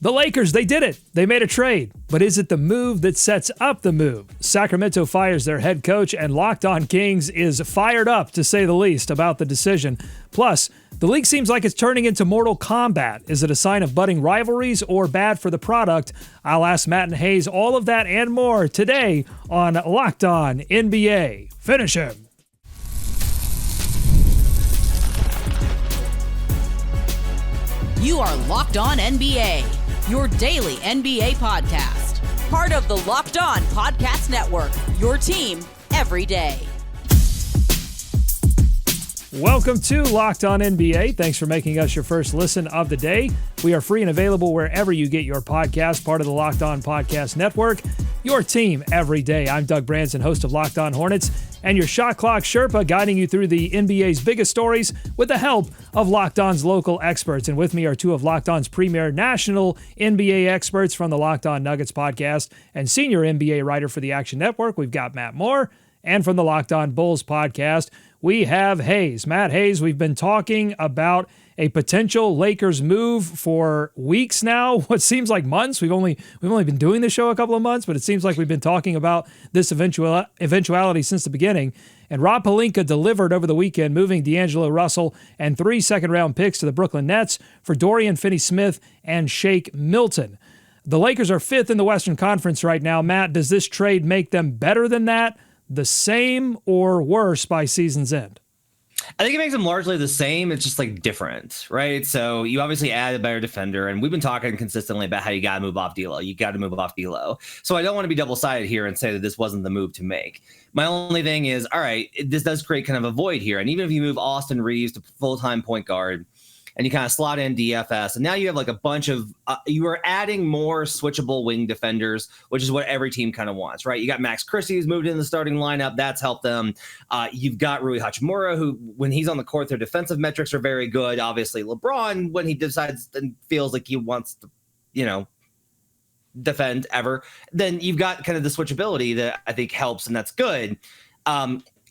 The Lakers, they did it. They made a trade. But is it the move that sets up the move? Sacramento fires their head coach, and Locked On Kings is fired up, to say the least, about the decision. Plus, the league seems like it's turning into Mortal Kombat. Is it a sign of budding rivalries or bad for the product? I'll ask Matt and Haize all of that and more today on Locked On NBA. Finish him. You are Locked On NBA, your daily NBA podcast. Part of the Locked On Podcast Network, your team every day. Welcome to Locked On NBA. Thanks for making us your first listen of the day. We are free and available wherever you get your podcast, part of the Locked On Podcast Network, your team every day. I'm Doug Branson, host of Locked On Hornets, and your Shot Clock Sherpa, guiding you through the NBA's biggest stories with the help of Locked On's local experts. And with me are two of Locked On's premier national NBA experts from the Locked On Nuggets podcast and senior NBA writer for the Action Network. We've got Matt Moore. And from the Locked On Bulls podcast, we have Haize. Matt Haize, we've been talking about a potential Lakers move for weeks now, what seems like months. We've only been doing the show a couple of months, but it seems like we've been talking about this eventuality since the beginning. And Rob Pelinka delivered over the weekend, moving D'Angelo Russell and 3 second-round picks to the Brooklyn Nets for Dorian Finney-Smith and Shake Milton. The Lakers are 5th in the Western Conference right now. Matt, does this trade make them better than that, the same, or worse by season's end? I think it makes them largely the same. It's just like different, right? So you obviously add a better defender, and we've been talking consistently about how you got to move off D'Lo. You got to move off D'Lo. So I don't want to be double-sided here and say that this wasn't the move to make. My only thing is, all right, this does create kind of a void here. And even if you move Austin Reeves to full-time point guard, and you kind of slot in DFS, and now you have like a bunch of you are adding more switchable wing defenders, which is what every team kind of wants, right? You got Max Christie who's moved in the starting lineup. That's helped them. You've got Rui Hachimura, who, when he's on the court, their defensive metrics are very good. Obviously, LeBron, when he decides and feels like he wants to, defend ever, then you've got kind of the switchability that I think helps, and that's good.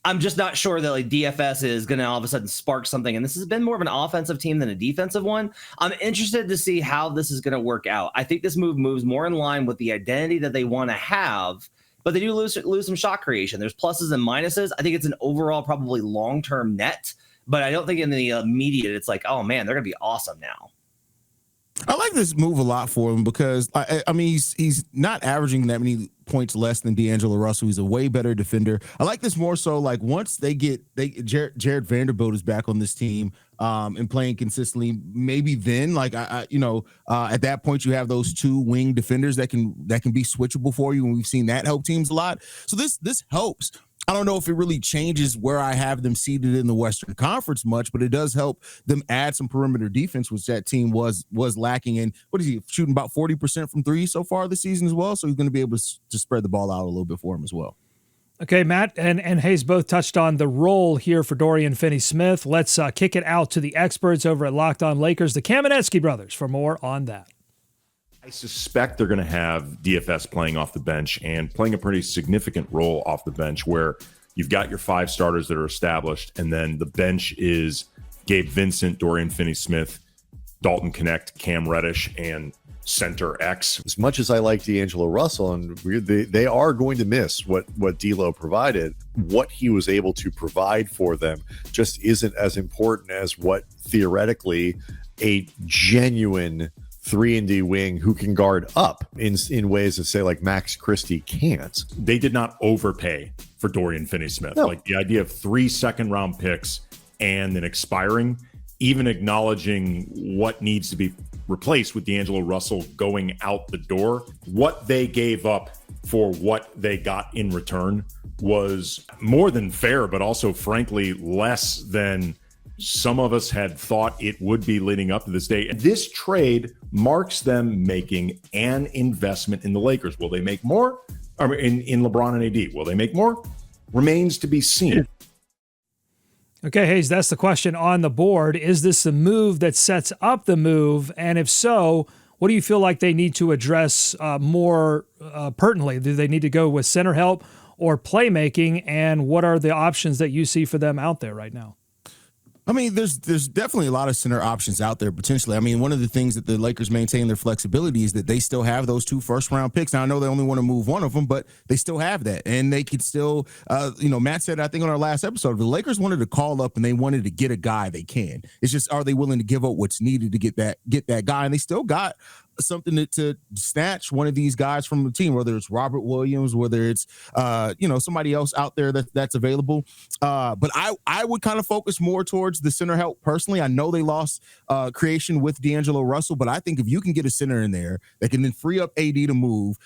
I'm just not sure that like DFS is going to all of a sudden spark something. And this has been more of an offensive team than a defensive one. I'm interested to see how this is going to work out. I think this move moves more in line with the identity that they want to have, but they do lose some shot creation. There's pluses and minuses. I think it's an overall probably long-term net, but I don't think in the immediate, it's like, oh man, they're going to be awesome now. I like this move a lot for him because I mean he's not averaging that many points less than D'Angelo Russell. He's a way better defender. I like this more so like once Jared Vanderbilt is back on this team and playing consistently, maybe then like at that point you have those 2 wing defenders that can be switchable for you, and we've seen that help teams a lot. So this helps. I don't know if it really changes where I have them seated in the Western Conference much, but it does help them add some perimeter defense, which that team was lacking in. What is he shooting about 40% from 3 so far this season as well? So he's going to be able to spread the ball out a little bit for him as well. Okay, Matt and Haize both touched on the role here for Dorian Finney-Smith. Let's kick it out to the experts over at Locked On Lakers, the Kamenetsky brothers, for more on that. I suspect they're going to have DFS playing off the bench and playing a pretty significant role off the bench, where you've got your 5 starters that are established, and then the bench is Gabe Vincent, Dorian Finney-Smith, Dalton Connect, Cam Reddish, and center X. As much as I like D'Angelo Russell, and they are going to miss what D'Lo provided, what he was able to provide for them just isn't as important as what theoretically a genuine 3-and-D wing who can guard up in ways that say like Max Christie can't. They did not overpay for Dorian Finney-Smith. No. Like the idea of 3 second-round picks and then expiring, even acknowledging what needs to be replaced with D'Angelo Russell going out the door, what they gave up for what they got in return was more than fair, but also frankly less than some of us had thought it would be leading up to this day. This trade marks them making an investment in the Lakers. Will they make more? I mean, in LeBron and AD, will they make more? Remains to be seen. Okay, Haize, that's the question on the board. Is this the move that sets up the move? And if so, what do you feel like they need to address more pertinently? Do they need to go with center help or playmaking? And what are the options that you see for them out there right now? I mean, there's definitely a lot of center options out there potentially. I mean, one of the things that the Lakers maintain their flexibility is that they still have those 2 first-round picks. Now, I know they only want to move one of them, but they still have that. And they could still, Matt said, I think on our last episode, if the Lakers wanted to call up and they wanted to get a guy, they can. It's just, are they willing to give up what's needed to get that guy? And they still got something to snatch one of these guys from the team, whether it's Robert Williams, whether it's somebody else out there that's available. But I would kind of focus more towards the center help personally. I know they lost creation with D'Angelo Russell, but I think if you can get a center in there that can then free up AD to move,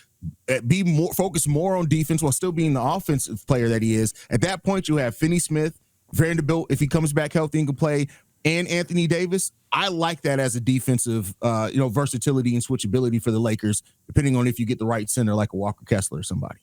be more focused more on defense while still being the offensive player that he is, at that point you have Finney-Smith, Vanderbilt, if he comes back healthy and can play, and Anthony Davis. I like that as a defensive, versatility and switchability for the Lakers, depending on if you get the right center like a Walker Kessler or somebody.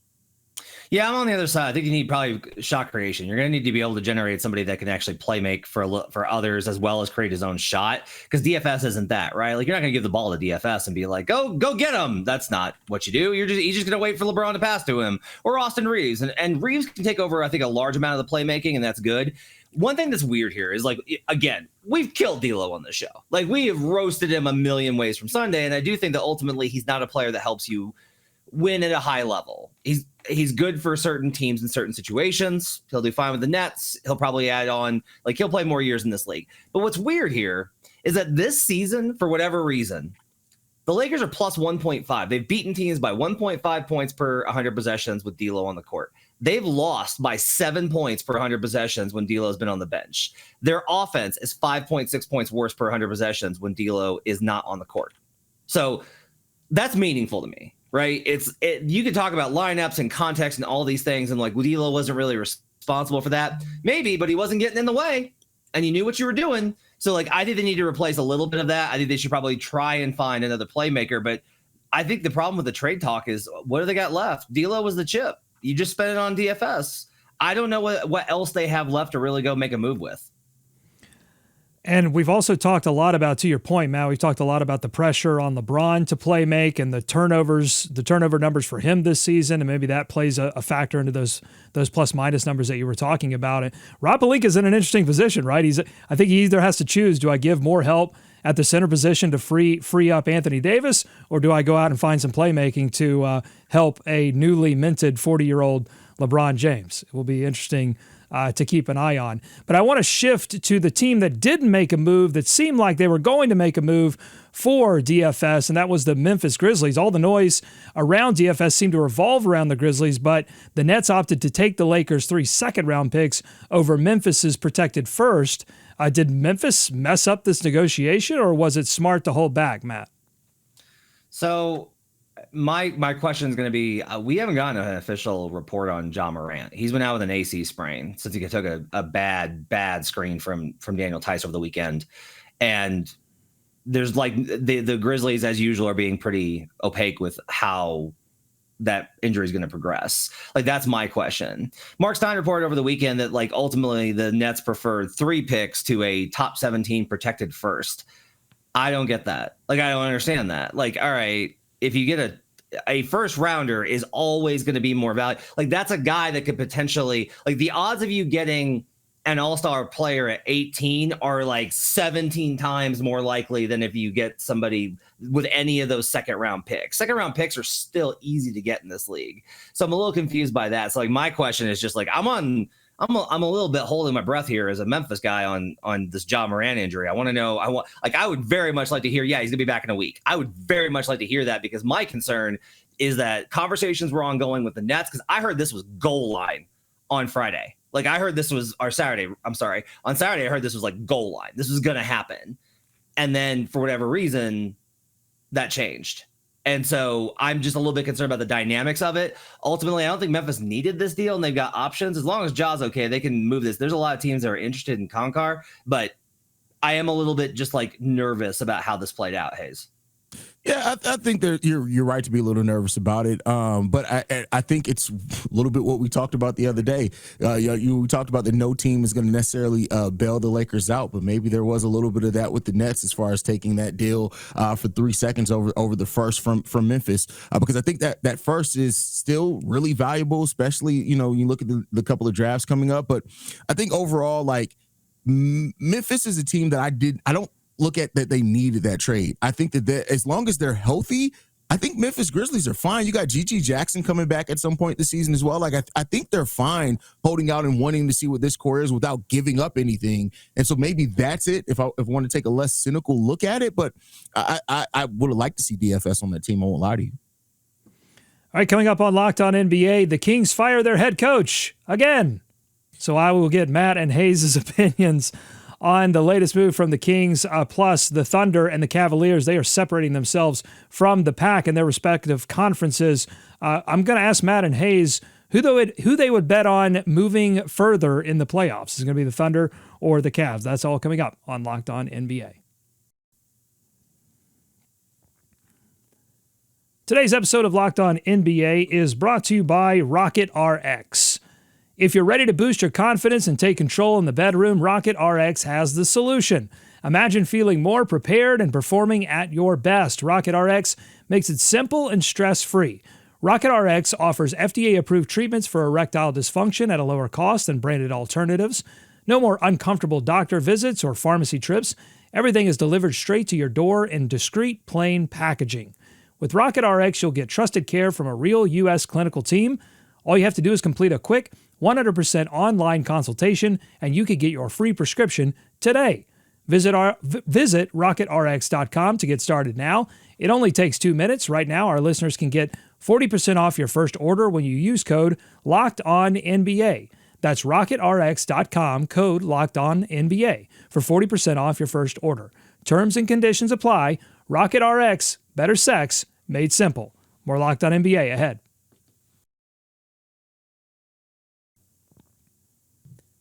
Yeah, I'm on the other side. I think you need probably shot creation. You're going to need to be able to generate somebody that can actually play make for others as well as create his own shot, because DFS isn't that, right? Like, you're not going to give the ball to DFS and be like, go get him. That's not what you do. He's just going to wait for LeBron to pass to him, or Austin Reeves. And Reeves can take over, I think, a large amount of the playmaking, and that's good. One thing that's weird here is, like, again, we've killed D'Lo on the show. Like, we have roasted him a million ways from Sunday, and I do think that ultimately he's not a player that helps you win at a high level. He's good for certain teams in certain situations. He'll do fine with the Nets. He'll probably add on, like, he'll play more years in this league. But what's weird here is that this season, for whatever reason, the Lakers are plus 1.5. They've beaten teams by 1.5 points per 100 possessions with D'Lo on the court. They've lost by 7 points per 100 possessions when D'Lo's been on the bench. Their offense is 5.6 points worse per 100 possessions when D'Lo is not on the court. So that's meaningful to me, right? You could talk about lineups and context and all these things, and like, D'Lo wasn't really responsible for that. Maybe, but he wasn't getting in the way, and you knew what you were doing. So, like, I think they need to replace a little bit of that. I think they should probably try and find another playmaker. But I think the problem with the trade talk is, what do they got left? D'Lo was the chip. You just spent it on DFS. I don't know what else they have left to really go make a move with. And we've also talked a lot about, to your point, Matt, we've talked a lot about the pressure on LeBron to play make and the turnover numbers for him this season, and maybe that plays a factor into those plus minus numbers that you were talking about. And Rob Pelinka's in an interesting position, right? I think he either has to choose: do I give more help at the center position to free up Anthony Davis, or do I go out and find some playmaking to help a newly minted 40-year-old LeBron James? It will be interesting to keep an eye on. But I want to shift to the team that didn't make a move, that seemed like they were going to make a move for DFS, and that was the Memphis Grizzlies. All the noise around DFS seemed to revolve around the Grizzlies, but the Nets opted to take the Lakers' 3 second-round picks over Memphis's protected first. Did Memphis mess up this negotiation, or was it smart to hold back, Matt? So my question is going to be, we haven't gotten an official report on Ja Morant. He's been out with an AC sprain since he took a bad screen from Daniel Tice over the weekend. And there's, like, the Grizzlies, as usual, are being pretty opaque with how that injury is going to progress. Like, that's my question. Mark Stein reported over the weekend that, like, ultimately the Nets preferred 3 picks to a top 17 protected first. I don't get that. Like, I don't understand that. Like, all right, if you get a first rounder is always going to be more valuable. Like, that's a guy that could potentially, like, the odds of you getting an all-star player at 18 are like 17 times more likely than if you get somebody with any of those second-round picks. Second-round picks are still easy to get in this league. So I'm a little confused by that. So, like, my question is just, like, I'm a little bit holding my breath here as a Memphis guy on this Ja Morant injury. I want to know, I would very much like to hear, yeah, he's going to be back in a week. I would very much like to hear that, because my concern is that conversations were ongoing with the Nets, because I heard this was goal line on Friday. Like, I heard this was Saturday. I'm sorry. On Saturday, I heard this was like goal line. This was going to happen. And then for whatever reason, that changed. And so I'm just a little bit concerned about the dynamics of it. Ultimately, I don't think Memphis needed this deal, and they've got options. As long as Ja's okay, they can move this. There's a lot of teams that are interested in Konkar, but I am a little bit just, like, nervous about how this played out, Haize. Yeah, I think that you're right to be a little nervous about it. But I think it's a little bit what we talked about the other day. We talked about that no team is going to necessarily bail the Lakers out, but maybe there was a little bit of that with the Nets as far as taking that deal for 3 seconds over the first from Memphis, because I think that first is still really valuable, especially, you look at the couple of drafts coming up. But I think overall, like, Memphis is a team that I don't look at that they needed that trade. I think that as long as they're healthy, I think Memphis Grizzlies are fine. You got G.G. Jackson coming back at some point this season as well. Like, I think they're fine holding out and wanting to see what this core is without giving up anything. And so maybe that's it if I want to take a less cynical look at it. But I would have liked to see DFS on that team. I won't lie to you. All right, coming up on Locked On NBA, the Kings fire their head coach again. So I will get Matt and Haize's opinions on the latest move from the Kings, plus the Thunder and the Cavaliers. They are separating themselves from the pack in their respective conferences. I'm going to ask Matt and Haize who they would bet on moving further in the playoffs. Is it going to be the Thunder or the Cavs? That's all coming up on Locked On NBA. Today's episode of Locked On NBA is brought to you by Rocket RX. If you're ready to boost your confidence and take control in the bedroom, Rocket RX has the solution. Imagine feeling more prepared and performing at your best. Rocket RX makes it simple and stress-free. Rocket RX offers FDA-approved treatments for erectile dysfunction at a lower cost than branded alternatives. No more uncomfortable doctor visits or pharmacy trips. Everything is delivered straight to your door in discreet, plain packaging. With Rocket RX, you'll get trusted care from a real U.S. clinical team. All you have to do is complete a quick 100% online consultation, and you can get your free prescription today. Visit rocketrx.com to get started now. It only takes 2 minutes. Right now, our listeners can get 40% off your first order when you use code LOCKEDONNBA. That's rocketrx.com, code LOCKEDONNBA for 40% off your first order. Terms and conditions apply. Rocket RX, better sex, made simple. More Locked On NBA ahead.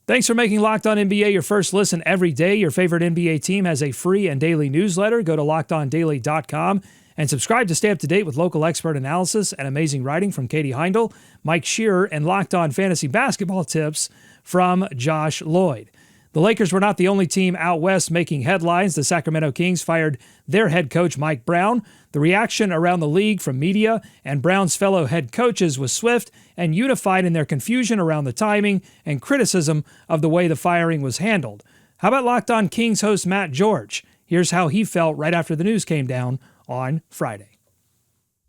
Thanks for making Locked On NBA your first listen every day. Your favorite NBA team has a free and daily newsletter. Go to LockedOnDaily.com and subscribe to stay up to date with local expert analysis and amazing writing from Katie Heindel, Mike Shearer, and Locked On Fantasy Basketball tips from Josh Lloyd. The Lakers were not the only team out west making headlines. The Sacramento Kings fired their head coach, Mike Brown. The reaction around the league from media and Brown's fellow head coaches was swift and unified in their confusion around the timing and criticism of the way the firing was handled. How about Locked On Kings host Matt George? Here's how he felt right after the news came down on Friday.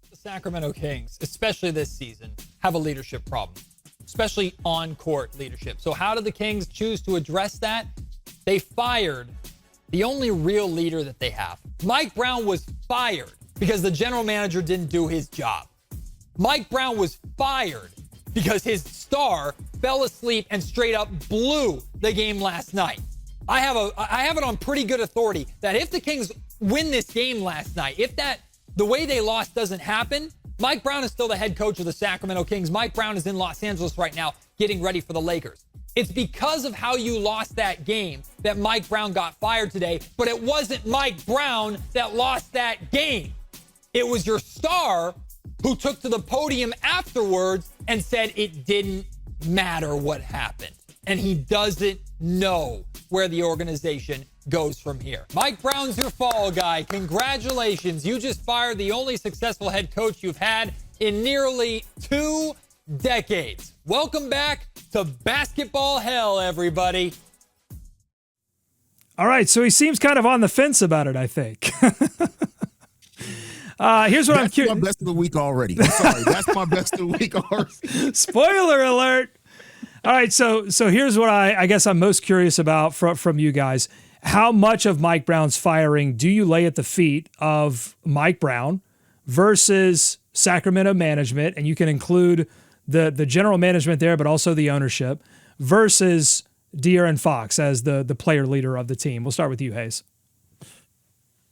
The Sacramento Kings, especially this season, have a leadership problem, especially on-court leadership. So how did the Kings choose to address that? They fired the only real leader that they have. Mike Brown was fired because the general manager didn't do his job. Mike Brown was fired because his star fell asleep and straight up blew the game last night. I have it on pretty good authority that if the Kings win this game last night, if the way they lost doesn't happen, Mike Brown is still the head coach of the Sacramento Kings. Mike Brown is in Los Angeles right now getting ready for the Lakers. It's because of how you lost that game that Mike Brown got fired today, but it wasn't Mike Brown that lost that game. It was your star who took to the podium afterwards and said it didn't matter what happened. And he doesn't know where the organization goes from here. Mike Brown's your fall guy. Congratulations. You just fired the only successful head coach you've had in nearly 2 decades. Welcome back to basketball hell, everybody. All right, so he seems kind of on the fence about it, I think. Here's what I'm curious. That's my best of the week already. I'm sorry, that's my best of the week already. Spoiler alert. All right, so here's what I guess I'm most curious about from you guys. How much of Mike Brown's firing do you lay at the feet of Mike Brown versus Sacramento management, and you can include the general management there, but also the ownership, versus De'Aaron Fox as the player leader of the team? We'll start with you, Haize.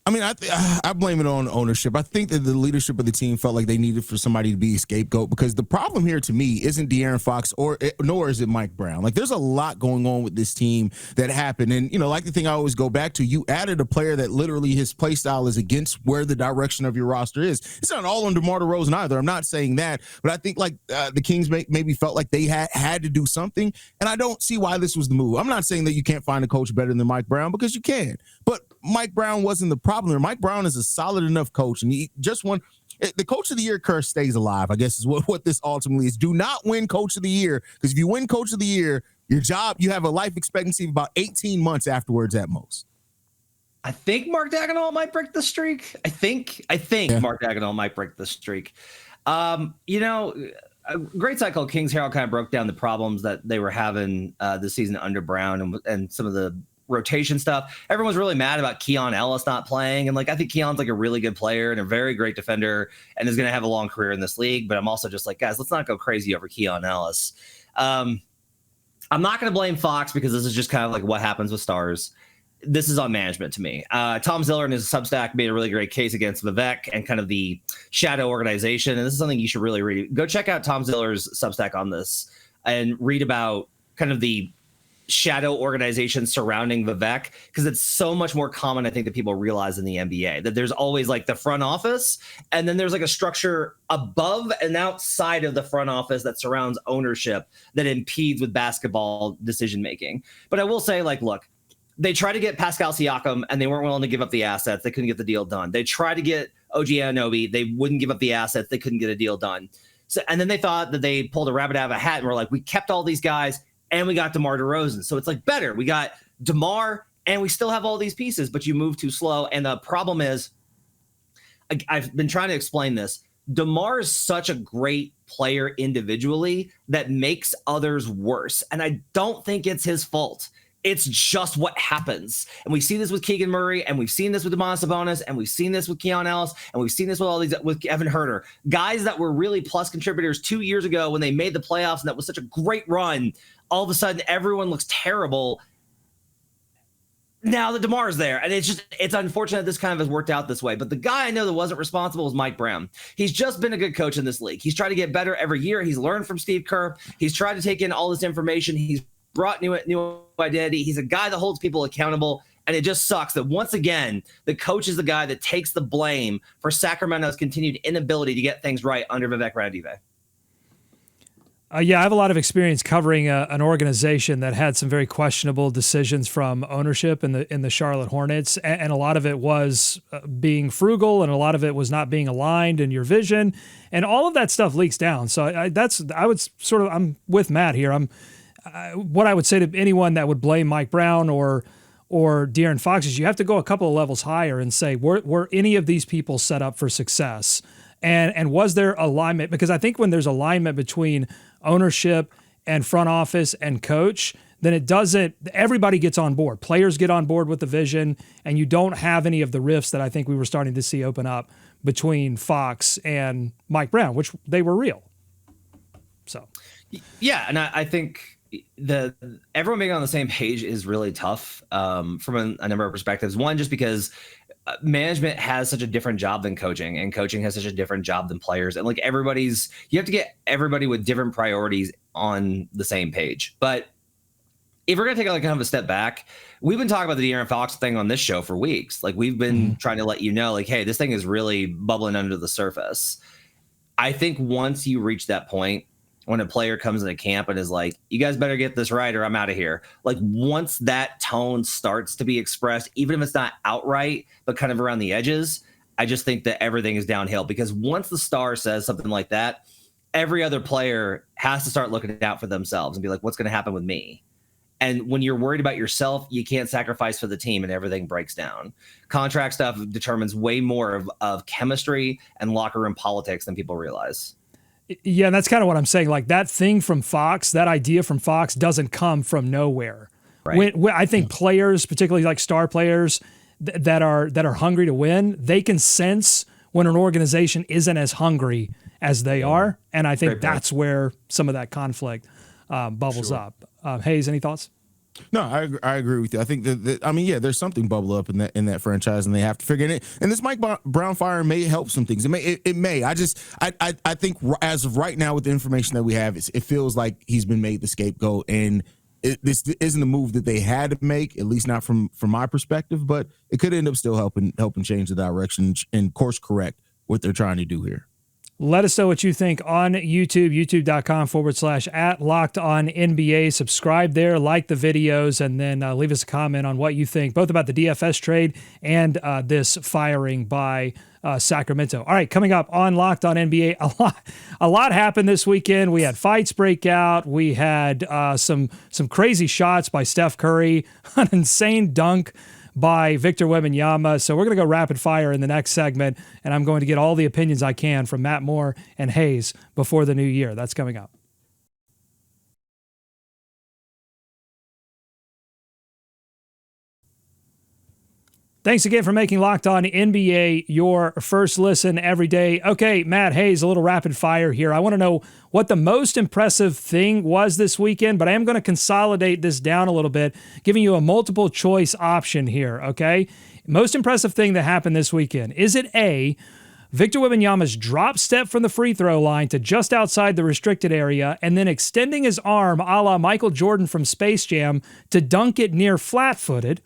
I mean, I blame it on ownership. I think that the leadership of the team felt like they needed for somebody to be a scapegoat, because the problem here to me isn't De'Aaron Fox nor is it Mike Brown. Like, there's a lot going on with this team that happened. And, like the thing I always go back to, you added a player that literally his play style is against where the direction of your roster is. It's not all on DeMar DeRozan either. I'm not saying that, but I think the Kings maybe felt like they had to do something. And I don't see why this was the move. I'm not saying that you can't find a coach better than Mike Brown, because you can, but Mike Brown wasn't the problem there. Mike Brown is a solid enough coach, and he just won. The Coach of the Year curse stays alive, I guess, is what this ultimately is. Do not win Coach of the Year, because if you win Coach of the Year, Your job, you have a life expectancy of about 18 months afterwards at most. I think Mark Daigneault might break the streak. I think Mark Daigneault might break the streak. A great site called Kings Herald kind of broke down the problems that they were having this season under Brown and some of the rotation stuff. Everyone was really mad about Keon Ellis not playing. And I think Keon's a really good player and a very great defender and is going to have a long career in this league. But I'm also just guys, let's not go crazy over Keon Ellis. I'm not going to blame Fox because this is just kind of what happens with stars. This is on management to me. Tom Ziller in his Substack made a really great case against Vivek and kind of the shadow organization. And this is something you should really read. Go check out Tom Ziller's Substack on this and read about kind of the shadow organization surrounding Vivek, because it's so much more common, I think, that people realize in the NBA, that there's always the front office, and then there's a structure above and outside of the front office that surrounds ownership that impedes with basketball decision making. But I will say, look, they tried to get Pascal Siakam and they weren't willing to give up the assets. They couldn't get the deal done. They tried to get OG Anunoby. They wouldn't give up the assets. They couldn't get a deal done. So, and then they thought that they pulled a rabbit out of a hat and were we kept all these guys and we got DeMar DeRozan. So it's better. We got DeMar and we still have all these pieces, but you move too slow. And the problem is, I've been trying to explain this. DeMar is such a great player individually that makes others worse. And I don't think it's his fault. It's just what happens. And we see this with Keegan Murray, and we've seen this with Domantas Sabonis, and we've seen this with Keon Ellis, and we've seen this with all these, with Evan Herter, guys that were really plus contributors 2 years ago when they made the playoffs, and that was such a great run. All of a sudden, everyone looks terrible now that DeMar is there. And it's unfortunate this kind of has worked out this way. But the guy I know that wasn't responsible was Mike Brown. He's just been a good coach in this league. He's tried to get better every year. He's learned from Steve Kerr. He's tried to take in all this information. He's brought new identity. He's a guy that holds people accountable. And it just sucks that once again, the coach is the guy that takes the blame for Sacramento's continued inability to get things right under Vivek Ranadive. Yeah, I have a lot of experience covering an organization that had some very questionable decisions from ownership in the Charlotte Hornets, and a lot of it was being frugal, and a lot of it was not being aligned in your vision, and all of that stuff leaks down. So I'm with Matt here. What I would say to anyone that would blame Mike Brown or De'Aaron Fox is you have to go a couple of levels higher and say, were any of these people set up for success? And was there alignment? Because I think when there's alignment between ownership and front office and coach, then everybody gets on board. Players get on board with the vision, and you don't have any of the rifts that I think we were starting to see open up between Fox and Mike Brown, which they were real. So, yeah, and I think everyone being on the same page is really tough from a number of perspectives. One, just because management has such a different job than coaching, and coaching has such a different job than players. And you have to get everybody with different priorities on the same page. But if we're going to take kind of a step back, we've been talking about the De'Aaron Fox thing on this show for weeks. We've been trying to let you know, hey, this thing is really bubbling under the surface. I think once you reach that point, when a player comes into camp and is you guys better get this right or I'm out of here. Once that tone starts to be expressed, even if it's not outright, but kind of around the edges, I just think that everything is downhill, because once the star says something like that, every other player has to start looking out for themselves and be what's going to happen with me? And when you're worried about yourself, you can't sacrifice for the team, and everything breaks down. Contract stuff determines way more of chemistry and locker room politics than people realize. Yeah, and that's kind of what I'm saying. That thing from Fox, that idea from Fox doesn't come from nowhere. Right. When I think players, particularly star players that are hungry to win, they can sense when an organization isn't as hungry as they are. And I think that's where some of that conflict bubbles up. Haize, any thoughts? No, I agree with you. I think there's something bubble up in that franchise, and they have to figure it. And this Mike Brown fire may help some things. It may. I think as of right now, with the information that we have, it feels like he's been made the scapegoat, and this isn't a move that they had to make, at least not from my perspective. But it could end up still helping change the direction and course correct what they're trying to do here. Let us know what you think on YouTube, youtube.com/@LockedOnNBA. Subscribe there, like the videos, and then leave us a comment on what you think, both about the DFS trade and this firing by Sacramento. All right, coming up on Locked On NBA, a lot happened this weekend. We had fights break out. We had some crazy shots by Steph Curry, an insane dunk by Victor Wembanyama. So we're going to go rapid fire in the next segment, and I'm going to get all the opinions I can from Matt Moore and Haize before the new year. That's coming up. Thanks again for making Locked On NBA your first listen every day. Okay, Matt Haize, a little rapid fire here. I want to know what the most impressive thing was this weekend, but I am going to consolidate this down a little bit, giving you a multiple choice option here, okay? Most impressive thing that happened this weekend. Is it A, Victor Wembanyama's drop step from the free throw line to just outside the restricted area and then extending his arm a la Michael Jordan from Space Jam to dunk it near flat-footed?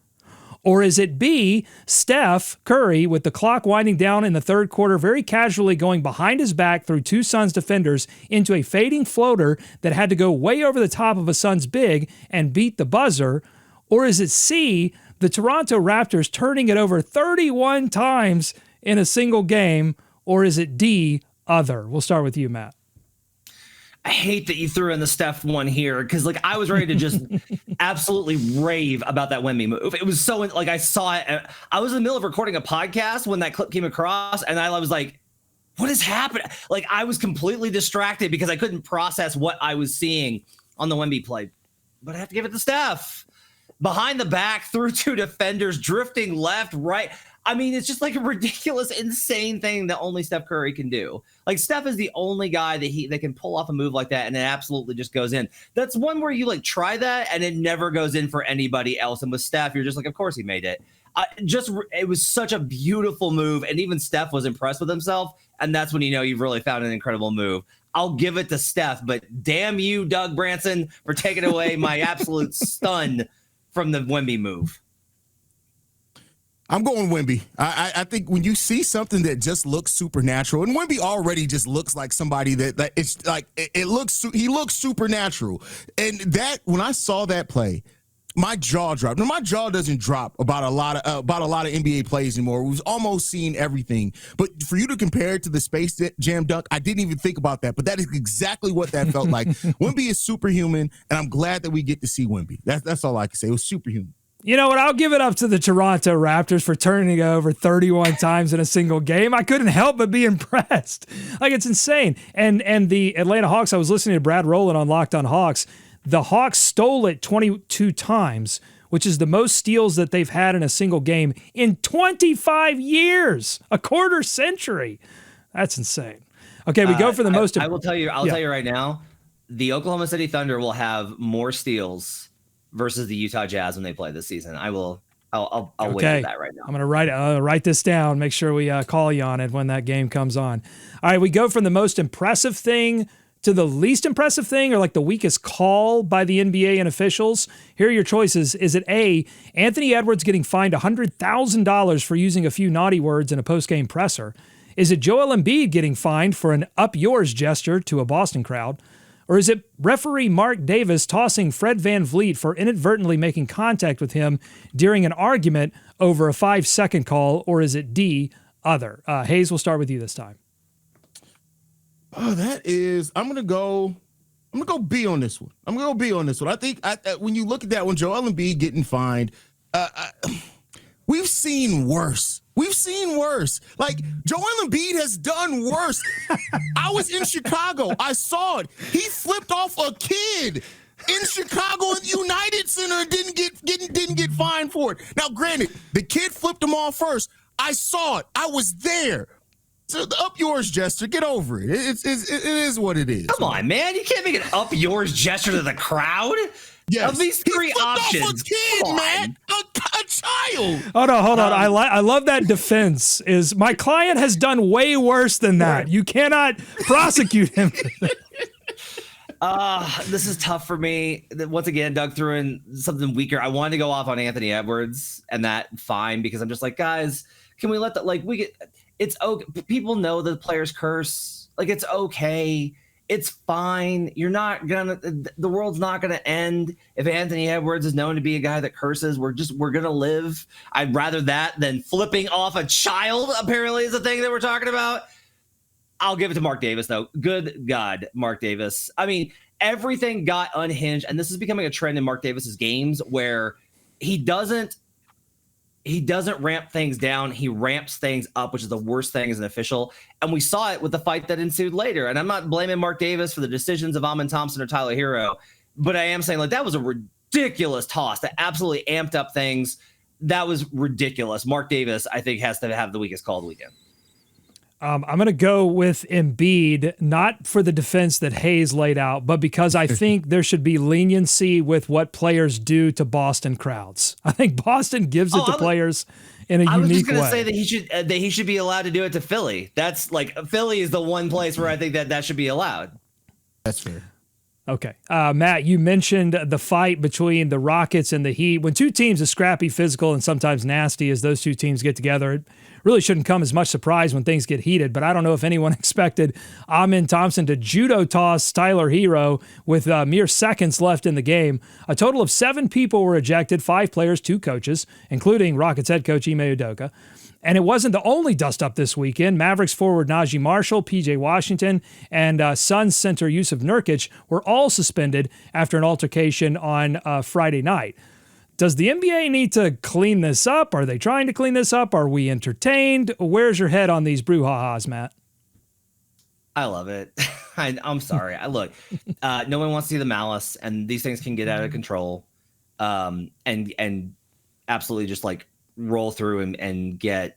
Or is it B, Steph Curry, with the clock winding down in the third quarter, very casually going behind his back through two Suns defenders into a fading floater that had to go way over the top of a Suns big and beat the buzzer? Or is it C, the Toronto Raptors turning it over 31 times in a single game? Or is it D, other? We'll start with you, Matt. I hate that you threw in the Steph one here because like I was ready to just absolutely rave about that Wemby move. It was so like I saw it. I was in the middle of recording a podcast when that clip came across, and I was like, "What is happening?" Like I was completely distracted because I couldn't process what I was seeing on the Wemby play. But I have to give it to Steph. Behind the back, through two defenders, drifting left, right. I mean, it's just like a ridiculous, insane thing that only Steph Curry can do. Like Steph is the only guy that can pull off a move like that, and it absolutely just goes in. That's one where you like try that, and it never goes in for anybody else. And with Steph, you're just like, of course he made it. It was such a beautiful move, and even Steph was impressed with himself. And that's when you know you've really found an incredible move. I'll give it to Steph, but damn you, Doug Branson, for taking away my absolute stun from the Wemby move. I'm going Wemby. I think when you see something that just looks supernatural, and Wemby already just looks like somebody that it's like he looks supernatural. And that when I saw that play, my jaw dropped. Now my jaw doesn't drop about a lot of NBA plays anymore. We've almost seen everything. But for you to compare it to the Space Jam dunk, I didn't even think about that. But that is exactly what that felt like. Wemby is superhuman, and I'm glad that we get to see Wemby. That's all I can say. It was superhuman. You know what? I'll give it up to the Toronto Raptors for turning it over 31 times in a single game. I couldn't help but be impressed. Like, it's insane. And the Atlanta Hawks, I was listening to Brad Rowland on Locked on Hawks. The Hawks stole it 22 times, which is the most steals that they've had in a single game in 25 years, a quarter century. That's insane. Okay, we go for the most. I will tell you. I'll tell you right now, the Oklahoma City Thunder will have more steals versus the Utah Jazz when they play this season. I'll wait for that right now. I'm going to write this down. Make sure we call you on it when that game comes on. All right, we go from the most impressive thing to the least impressive thing, or like the weakest call by the NBA and officials. Here are your choices. Is it A, Anthony Edwards getting fined $100,000 for using a few naughty words in a post-game presser? Is it Joel Embiid getting fined for an up yours gesture to a Boston crowd? Or is it referee Mark Davis tossing Fred VanVleet for inadvertently making contact with him during an argument over a 5-second call? Or is it D, other? Haize, we'll start with you this time. Oh, I'm gonna go B on this one. I think when you look at that one, Joel Embiid getting fined, we've seen worse. Like, Joel Embiid has done worse. I was in Chicago. I saw it. He flipped off a kid in Chicago at the United Center and didn't get fined for it. Now, granted, the kid flipped him off first. I saw it. I was there. So the up yours gesture, get over it. It is what it is. Come on, man. You can't make an up yours gesture to the crowd. Yes. Of these three options. Off a kid, man. A child. Hold on. I love that defense. Is my client has done way worse than that. You cannot prosecute him. This is tough for me. Once again, Doug threw in something weaker. I wanted to go off on Anthony Edwards and that fine because I'm just like, guys, can we let that, like, it's okay. People know the players curse. Like, it's okay. It's fine. The world's not gonna end if Anthony Edwards is known to be a guy that curses. We're gonna live. I'd rather that than flipping off a child, apparently, is the thing that we're talking about. I'll give it to Mark Davis, though. Good God, Mark Davis. I mean, everything got unhinged, and this is becoming a trend in Mark Davis's games where he doesn't ramp things down. He ramps things up, which is the worst thing as an official. And we saw it with the fight that ensued later. And I'm not blaming Mark Davis for the decisions of Amin Thompson or Tyler Hero, but I am saying, like, that was a ridiculous toss that absolutely amped up things. That was ridiculous. Mark Davis, I think, has to have the weakest call of the weekend. I'm going to go with Embiid, not for the defense that Haize laid out, but because I think there should be leniency with what players do to Boston crowds. I think Boston gives it to players in a unique way. I was just going to say that he should be allowed to do it to Philly. That's like, Philly is the one place where I think that should be allowed. That's fair. Okay. Matt, you mentioned the fight between the Rockets and the Heat. When two teams as scrappy, physical, and sometimes nasty as those two teams get together, it really shouldn't come as much surprise when things get heated. But I don't know if anyone expected Amin Thompson to judo toss Tyler Hero with mere seconds left in the game. A total of 7 people were ejected, 5 players, 2 coaches, including Rockets head coach Ime Udoka. And it wasn't the only dust-up this weekend. Mavericks forward Najee Marshall, P.J. Washington, and Suns center Yusuf Nurkic were all suspended after an altercation on Friday night. Does the NBA need to clean this up? Are they trying to clean this up? Are we entertained? Where's your head on these brouhahas, Matt? I love it. I'm sorry. Look, no one wants to see the malice, and these things can get out of control, and absolutely just like roll through and get.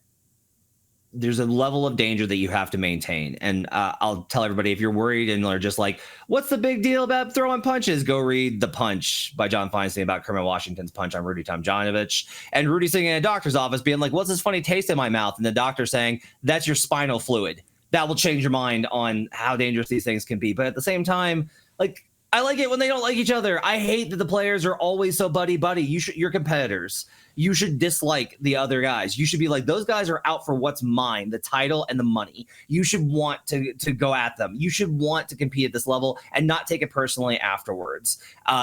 There's a level of danger that you have to maintain. And I'll tell everybody, if you're worried and are just like, what's the big deal about throwing punches? Go read The Punch by John Feinstein about Kermit Washington's punch on Rudy Tomjanovich. And Rudy sitting in a doctor's office being like, what's this funny taste in my mouth? And the doctor saying, that's your spinal fluid. That will change your mind on how dangerous these things can be. But at the same time, like, I like it when they don't like each other. I hate that the players are always so buddy-buddy. You're competitors. You should dislike the other guys. You should be like, those guys are out for what's mine, the title and the money. You should want to go at them. You should want to compete at this level and not take it personally afterwards.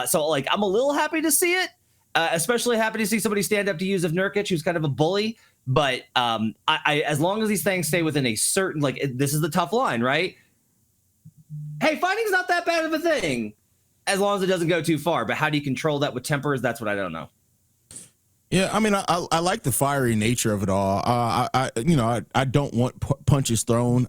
So, like, I'm a little happy to see it, especially happy to see somebody stand up to Yusuf Nurkic, who's kind of a bully. But I as long as these things stay within a certain, like, this is the tough line, right? Hey, fighting's not that bad of a thing as long as it doesn't go too far. But how do you control that with tempers? That's what I don't know. Yeah, I mean, I like the fiery nature of it all. I don't want punches thrown,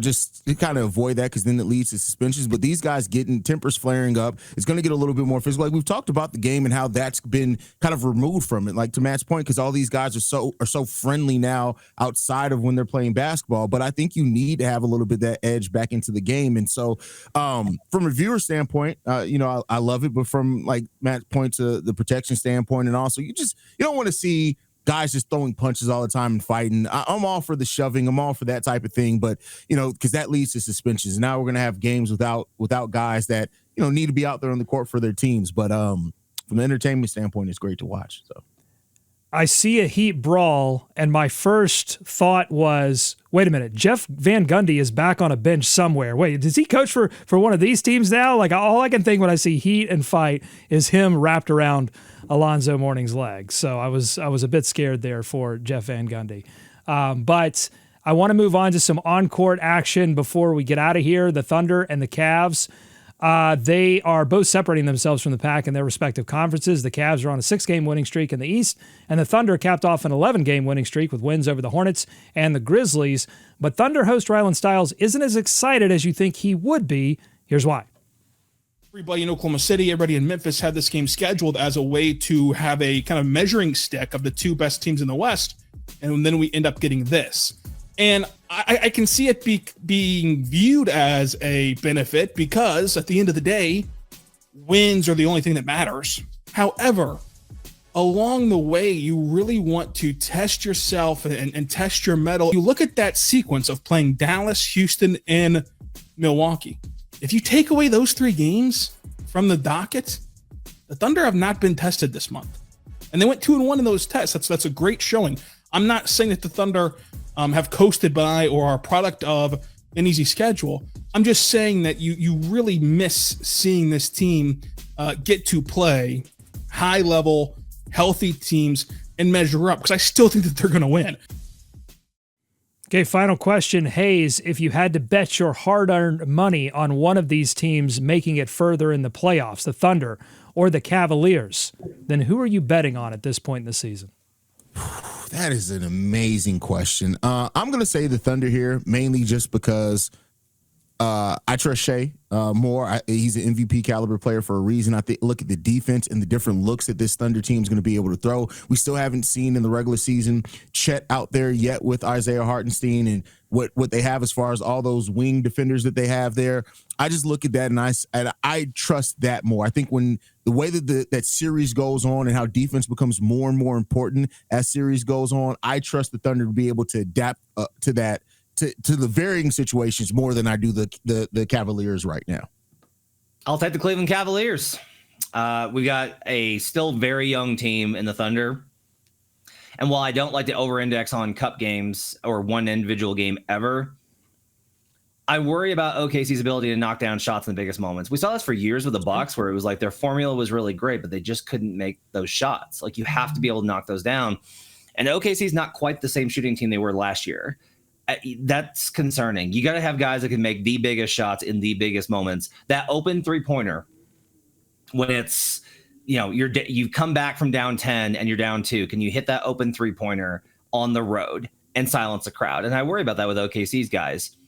just to kind of avoid that, because then it leads to suspensions. But these guys getting tempers flaring up, it's going to get a little bit more physical. Like, we've talked about the game and how that's been kind of removed from it. Like, to Matt's point, because all these guys are so friendly now outside of when they're playing basketball. But I think you need to have a little bit of that edge back into the game. And so, from a viewer standpoint, I love it. But from, like, Matt's point, to the protection standpoint, and also you don't want to see guys just throwing punches all the time and fighting. I'm all for the shoving. I'm all for that type of thing. But, because that leads to suspensions. And now we're going to have games without guys that, need to be out there on the court for their teams. But from an entertainment standpoint, it's great to watch. So I see a Heat brawl, and my first thought was, wait a minute, Jeff Van Gundy is back on a bench somewhere. Wait, does he coach for one of these teams now? Like, all I can think when I see Heat and fight is him wrapped around Alonzo Mourning's legs. So I was a bit scared there for Jeff Van Gundy. But I want to move on to some on-court action before we get out of here. The Thunder and the Cavs. They are both separating themselves from the pack in their respective conferences. The Cavs are on a 6-game winning streak in the East, and the Thunder capped off an 11-game winning streak with wins over the Hornets and the Grizzlies. But Thunder host Rylan Stiles isn't as excited as you think he would be. Here's why. Everybody in Oklahoma City, everybody in Memphis had this game scheduled as a way to have a kind of measuring stick of the two best teams in the West, and then we end up getting this. And I can see it being viewed as a benefit because at the end of the day, wins are the only thing that matters. However, along the way, you really want to test yourself and test your mettle. You look at that sequence of playing Dallas, Houston, and Milwaukee. If you take away those 3 games from the docket, the Thunder have not been tested this month. And they went 2-1 in those tests. That's a great showing. I'm not saying that the Thunder have coasted by or are a product of an easy schedule, I'm just saying that you really miss seeing this team get to play high level, healthy teams and measure up, because I still think that they're going to win. Okay, final question. Haize, if you had to bet your hard-earned money on one of these teams making it further in the playoffs, the Thunder or the Cavaliers, then who are you betting on at this point in the season? That is an amazing question. I'm going to say the Thunder here, mainly just because I trust Shea more. He's an MVP caliber player for a reason. I think look at the defense and the different looks that this Thunder team is going to be able to throw. We still haven't seen in the regular season Chet out there yet with Isaiah Hartenstein and what they have as far as all those wing defenders that they have there. I just look at that and I trust that more. I think when the way that that series goes on and how defense becomes more and more important as series goes on, I trust the Thunder to be able to adapt to that. To the varying situations more than I do the Cavaliers right now. I'll take the Cleveland Cavaliers. We got a still very young team in the Thunder. And while I don't like to over-index on cup games or one individual game ever, I worry about OKC's ability to knock down shots in the biggest moments. We saw this for years with the Bucks, where it was like their formula was really great, but they just couldn't make those shots. Like, you have to be able to knock those down. And OKC's not quite the same shooting team they were last year. That's concerning. You got to have guys that can make the biggest shots in the biggest moments. That open 3-pointer, when it's, you come back from down 10 and you're down 2, can you hit that open 3-pointer on the road and silence the crowd? And I worry about that with OKC's guys.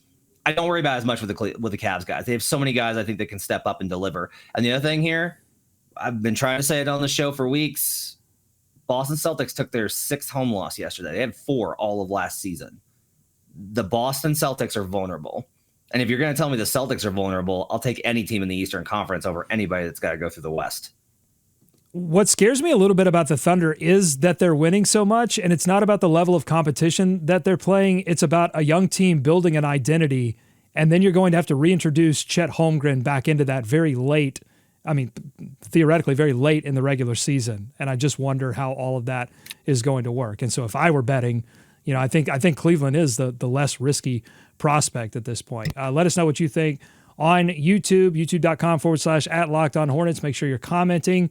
I don't worry about it as much with the Cavs guys. They have so many guys I think that can step up and deliver. And the other thing here, I've been trying to say it on the show for weeks. Boston Celtics took their 6th home loss yesterday. They had 4 all of last season. The Boston Celtics are vulnerable. And if you're going to tell me the Celtics are vulnerable, I'll take any team in the Eastern Conference over anybody that's got to go through the West. What scares me a little bit about the Thunder is that they're winning so much, and it's not about the level of competition that they're playing. It's about a young team building an identity, and then you're going to have to reintroduce Chet Holmgren back into that very late, theoretically very late in the regular season. And I just wonder how all of that is going to work. And so if I were betting, I think Cleveland is the less risky prospect at this point. Let us know what you think on YouTube, youtube.com/@LockedOnHornets. Make sure you're commenting.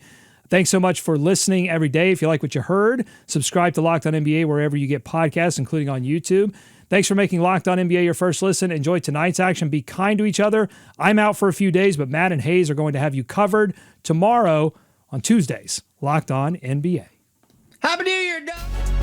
Thanks so much for listening every day. If you like what you heard, subscribe to Locked On NBA wherever you get podcasts, including on YouTube. Thanks for making Locked On NBA your first listen. Enjoy tonight's action. Be kind to each other. I'm out for a few days, but Matt and Haize are going to have you covered tomorrow on Tuesdays. Locked On NBA. Happy New Year, Doug!